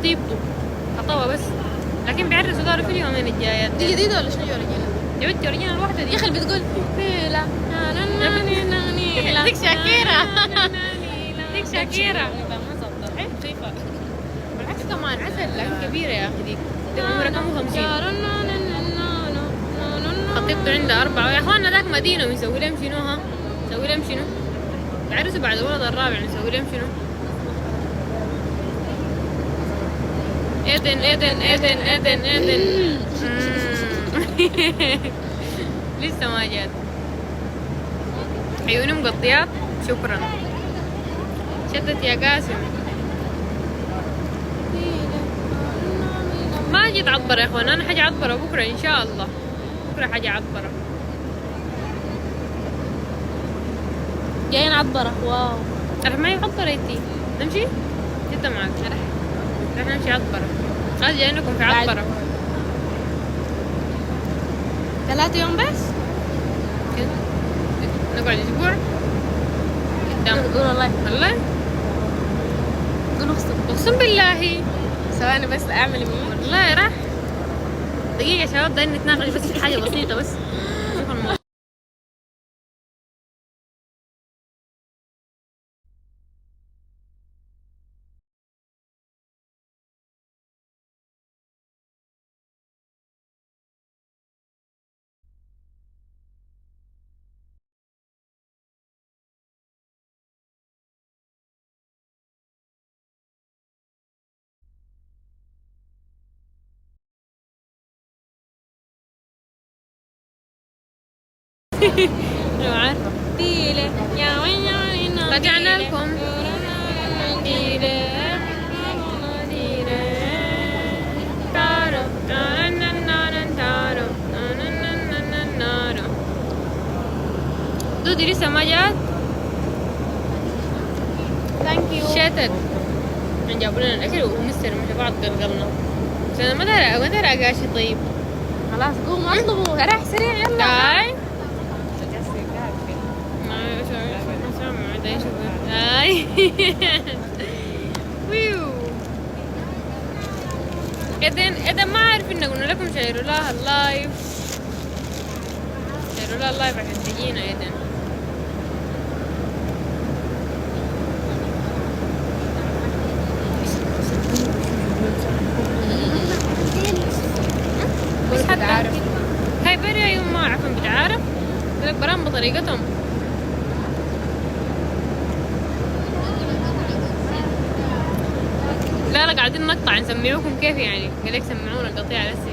طيبته خطوة بس، لكن بيعرسوا داري في اليومين الجايات. دي جديدة ولا شنو اوريجينال؟ يا بنتي اوريجينال الواحدة دي يا اخي اللي بتقول لا ديك شاكيرا ديك شاكيرا. شايفة بالعكس كمان عسل، لكن كبيرة يا اخي دي عمرها كم 50. خطيبته عندها 4 يا اخوانا. ذاك مدينة ويسوي لهم شنو؟ ها يسوي لهم شنو؟ بعرسوا بعد الولد الرابع نسوي لهم شنو؟ ايدن ايدن ايدن ايدن ايدن لسه ما جات. عيوني مقضيات. شكرا. شدت يا قاسم. ما جيت عطبرة يا اخوان، انا حاجة عطبرة بكرة ان شاء الله. بكرة حاجة عطبرة. جايين عبرة. واو رح معي عطبرة انتي. نمشي؟ جدا معك. رح نمشي عطبرة. خلاص جايينكم في عطبرة. 3 يوم بس؟ نقعد اسبوع قدام. قول والله. والله قول اقسم بالله. ثواني بس اعمل ميوت. والله راح. دقيقة يا شباب دايما نتناقش بس في حاجة بسيطة بس. شوفوا الموضوع. انا عارفة. رجعنا لكم. دودي لسه ما جات. ثانك يو. شاتت. جابوا لنا الاكل ومستر مع بعض قلقلنا. بس انا ما داري اقاشي. طيب خلاص قوم اطلبوا راح سريع يلا. تعال. هاي ويو. اذا ما عارف ان قلنا لكم شيروا لها اللايف. شيروا لها اللايف عشان تجينا اذا. بس حتى عارف هاي برا يوم ما اعرفهم بتعارف برام بطريقتهم. لا قاعدين نقطع نسمعوكم كيف يعني. قالك سمعونا القطيعة لسه.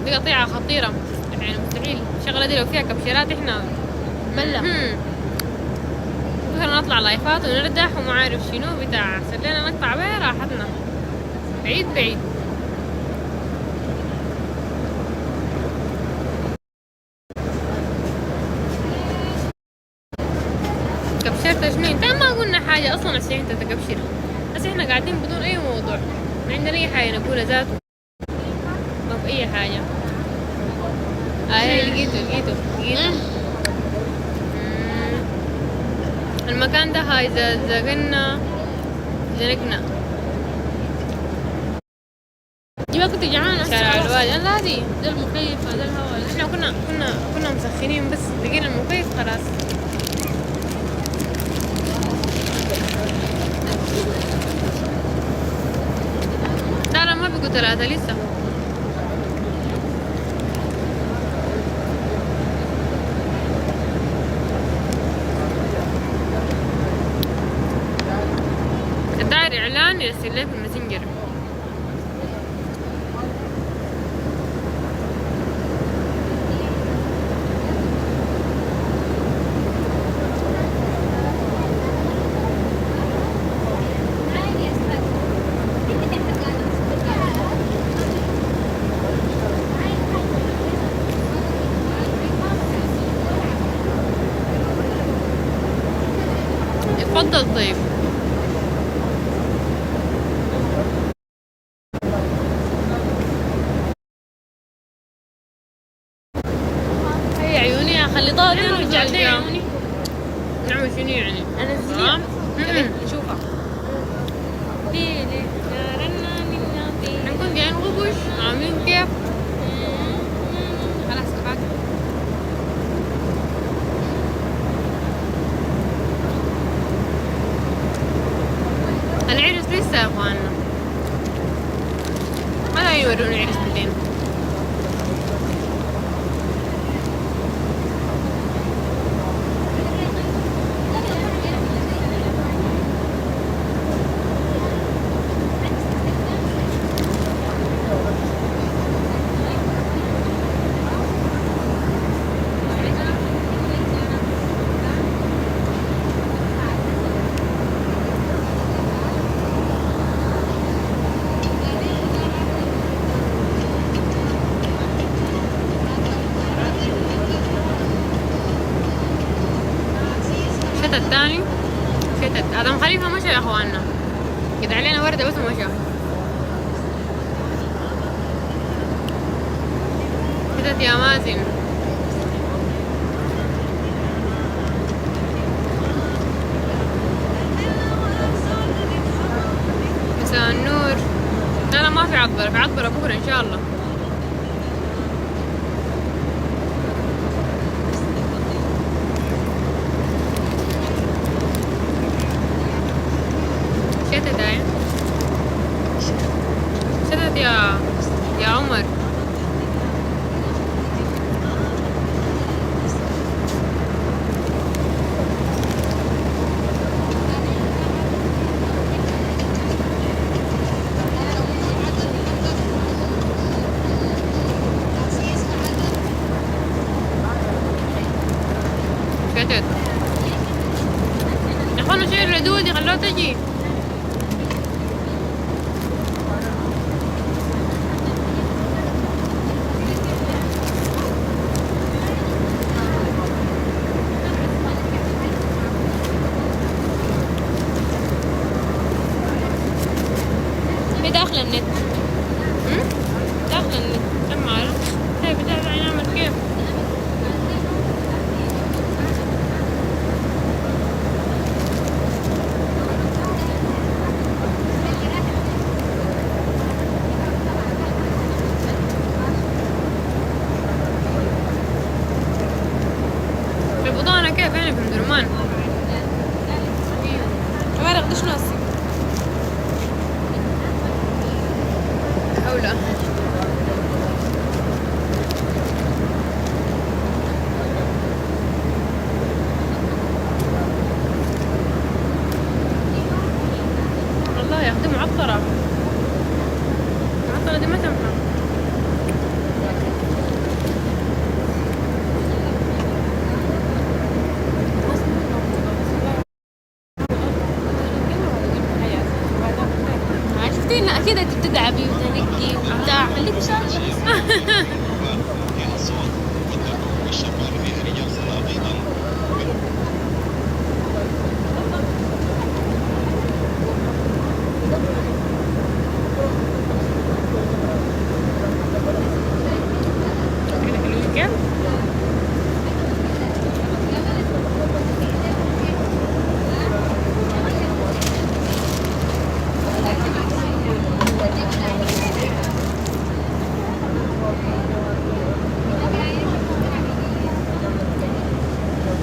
دي قطيعة خطيرة يعني مستحيل الشغلة دي لو فيها كبشرات احنا ملا. مثلا نطلع لايفات ونردح وما عارف شنو بتاع. سلينا نقطع بها راحتنا بعيد بعيد. كبشرت شنو؟ انت ما قلنا حاجة اصلا عشان انت تكبشر. بس احنا قاعدين بدون اي موضوع. ما عندنا اي حاجة نقولها ذاته. ما في اي حاجة. لقيته. المكان ده هاي زقنا زنقنا. ما كنت جعانة. شارع الوالي. لا دي ده المكيف هذا الهواء. احنا كنا مسخنين بس لقينا المكيف خلاص. لا ما بقوا 3 لسه. الداير اعلان يرسل لي في الماسنجر. اتفضل. طيب هي عيوني خلي طاري ورجع لي عيوني. نعمل شنو يعني؟ انزليها. نشوفها. جايين غبش عاملين كيف. خلاص كفاك. العرس لسه يا اخوانا، ما لا يورون العرس بالليل. الشتا الثاني شتا آدم خليفة مشى يا اخوانا، كده علينا وردة بس ومشى. شتت يا مازن. مساء النور. لا ما في عطبرة، في عطبرة بكرة ان شاء الله. شتت هاي شتت يا عمر. شتت يا اخوانا، شيل الردود خلوها تجي. داخل النت. داخل النت سمع هي بتاعي نعمل كيف. في البضانة كيف يعني في مدرمان ما رغدش نصي حولها. والله يا اخي معطرة، المعطرة دي ما تنفع. شفتي اكيد انت بتدعبي وتنقي وبتاع، خليكي شاطرة.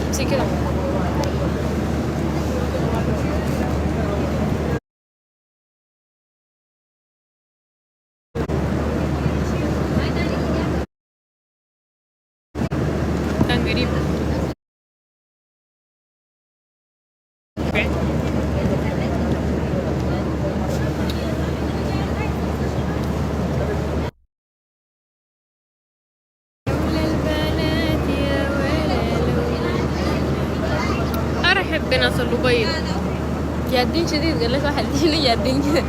امسكي كده. كان قريب. بناصر البيض جادين شديد، قال لك واحد هنا جادين كده،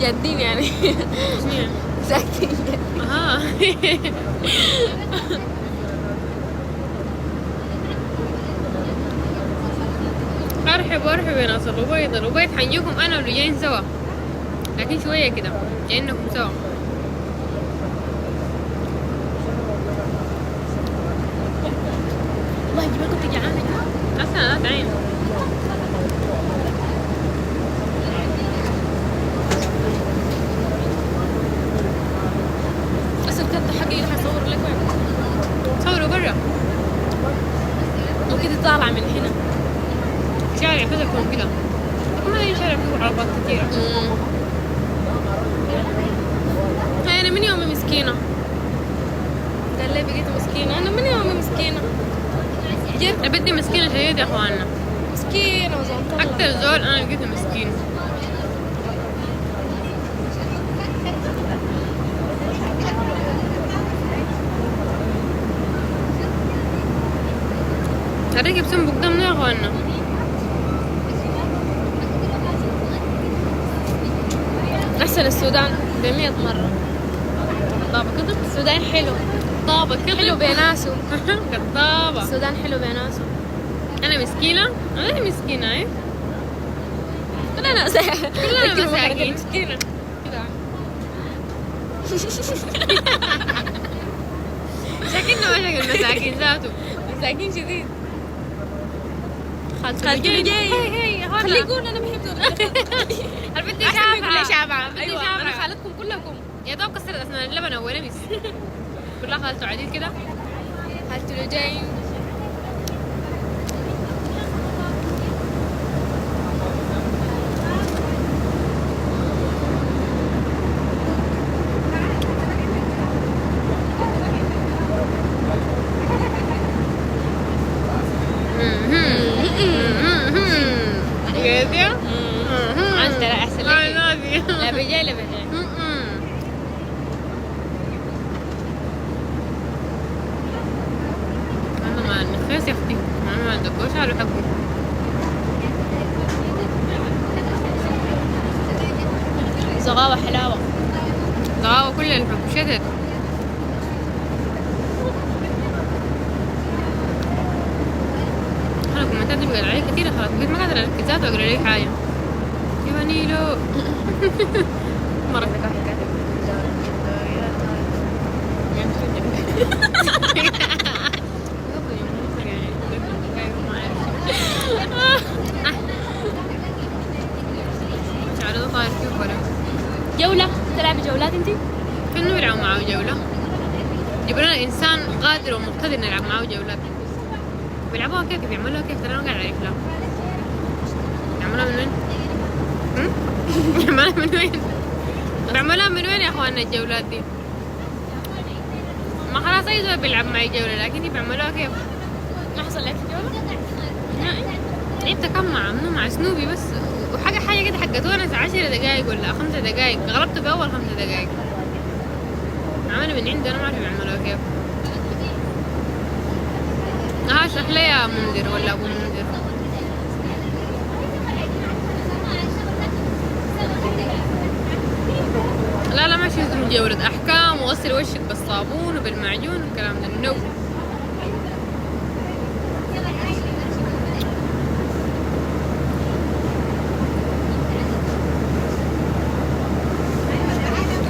جادين يعني ساكتين. ها ارحب يا ناصر البيض. البيض حنجيكم انا واللي جايين سوا، لكن شويه كده جايينكم سوا. والله ما كنت جعانه اصلا، لا تعين. طالعة من هنا. شارع كذا يكون كده، ما هي شارع فيه عربات كثيرة. هاي أنا من يومي مسكينة. قال لي بقيت مسكينة، أنا من يومي مسكينة. أنا بدي مسكينة شديد يا اخوانا، مسكينة وزعلت الله. أكتر زول أنا لقيته مسكين. الركب سنبك دمنا يا اخوانا. أحسن السودان ب100 مرة. طابة كده، السودان حلو. طابة كده حلو بيناسو. كطابة. السودان حلو بيناسو. أنا مسكينة، أنا مسكينة إيه؟ كلنا مساكين. مسكينة كده. شكلنا ما شكل مساكين ذاته. مساكين شديد. خالته جاي. هي خليه يقول أنا بحب دول. أنا بدي شافعة. بدي أيوة شافعة. أنا خالتكم كلكم. يا دوب كسرت أسنان اللبن أول لبس. كلها خالته عديل كده. خالته جاي. كده. أنت لا أحسن لك. لا بجاي لا بجاي. أنا ما النخاس يا أختي، أنا ما عندكوش على حقه. زغاوة حلاوة. طاوة كل الحب شتت. أنا كومنتات بقرا عليه كتير خلاص، بقيت ما قادرة أركز ذاته وأقرا لي حاجة. يا نيلو. مرة كاتب. شعره طاير كيف ولا؟ جولة. تلعبي جولات انتي؟ كأنه بيلعبوا معاه جولة. يجيبوا لنا إنسان قادر ومقتدر نلعب معاه جولات. بيلعبوها كيف بيعملوها كيف؟ ترى أنا ما قاعد أعرف لها. بيعملوها من وين؟ بيعملوها من وين؟ بيعملوها من وين يا اخوانا الجولات دي؟ ما خلاص أي زول بيلعب معي جولة، لكن دي بيعملوها كيف؟ ما حصل لك جولة؟ لعبت كم مع سنوبي بس، وحاجة كده حقت ونس 10 دقايق ولا 5 دقايق، غلبته في أول 5 دقايق. عملوا من عنده، أنا ما أعرف يعملوها كيف. اشرح لي يا منذر ولا أبو منذر. لا ماشي اسمه جولة أحكام وغسل وشك بالصابون وبالمعجون والكلام ده. نو.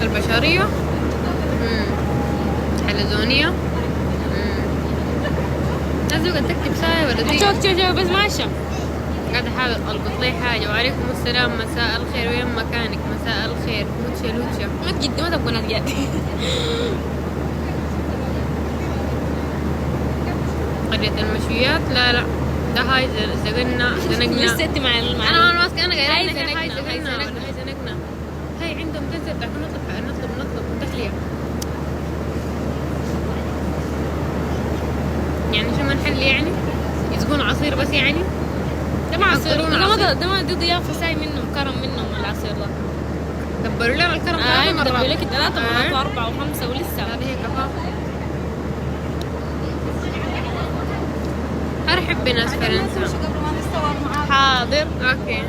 البشرية. حلزونية. لازم قد تكتب ساي ولا دي؟ شوف بس ماشي. قاعدة أحاول ألقط لي حاجة. وعليكم السلام، مساء الخير، وين مكانك؟ مساء الخير. لوتشا ما تجدي، ما تبغى نتجدي. قرية المشويات. لا ده هاي زنقنا. لسه انت مع أنا ماسكة، أنا قاعدة هاي زنقنا. هاي عندهم تنزل لكن نطلب تخلية. يعني شو ما نحل يعني؟ يسقون عصير بس يعني؟ ده ما عصير، ده ما دي ضيافة ساي منهم، كرم منهم العصير ده. دبروا لنا الكرم ثلاث مرات. دبروا لك 3 مرات و4 و5 ولسه. هذه هي كفاف. أرحب بناس فرنسا. حاضر. اوكي.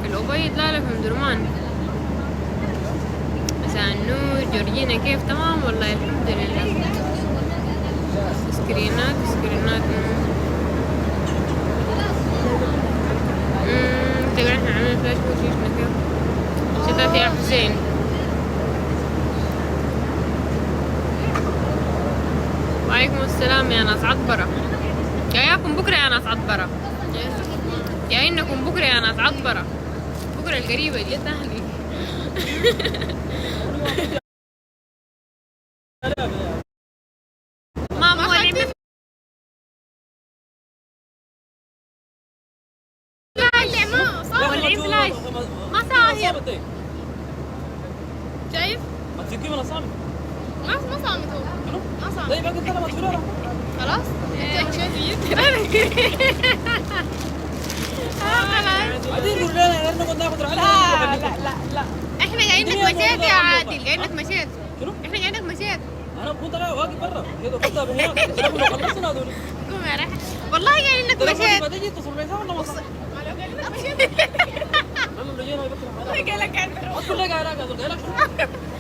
الأبيض لا في درمان. مساء النور جورجينا، كيف؟ تمام والله الحمد لله. سكرينات تقدر احنا عاملين فلاش وشيشنا كيف؟ شتات يا حسين. وعليكم السلام يا ناس عطبرة. جاياكم بكرة يا ناس عطبرة. جايينكم بكرة يا ناس عطبرة. بكرة القريبة دي سهلة. كيف؟ طيب شايف؟ ما تسكي من الصامت ما صامت هو. شنو؟ ما صامت. طيب باقي كلمة سورة خلاص؟ عادي يقول لنا نقعد ناخذ لا رحلة لا احنا جايينك مشيت يا عادل، جايينك مشيت. شنو؟ احنا جايينك مشيت. انا كنت انا واقف برا كده خدها بهناك لو خلصنا هذول قوم يا ريحة. والله جايينك مشيت. ما تجي اتصل بيها ولا ما وصل انا اللي جينا بكره قال لك عندنا. اقول لك انا قال لك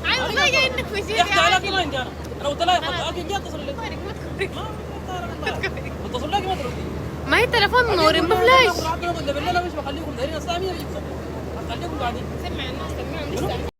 ايوه والله جايينك مشيت يا يحكي عليك عادل. ما عندي انا قلت لها اجي اتصل لك ما اتصل لك ما تردي ما هي التليفون منورين بفلاش. بالله مش بخليكم دايرين الساميه بيجي خليكم قاعدين سمع الناس، سمعهم لسه.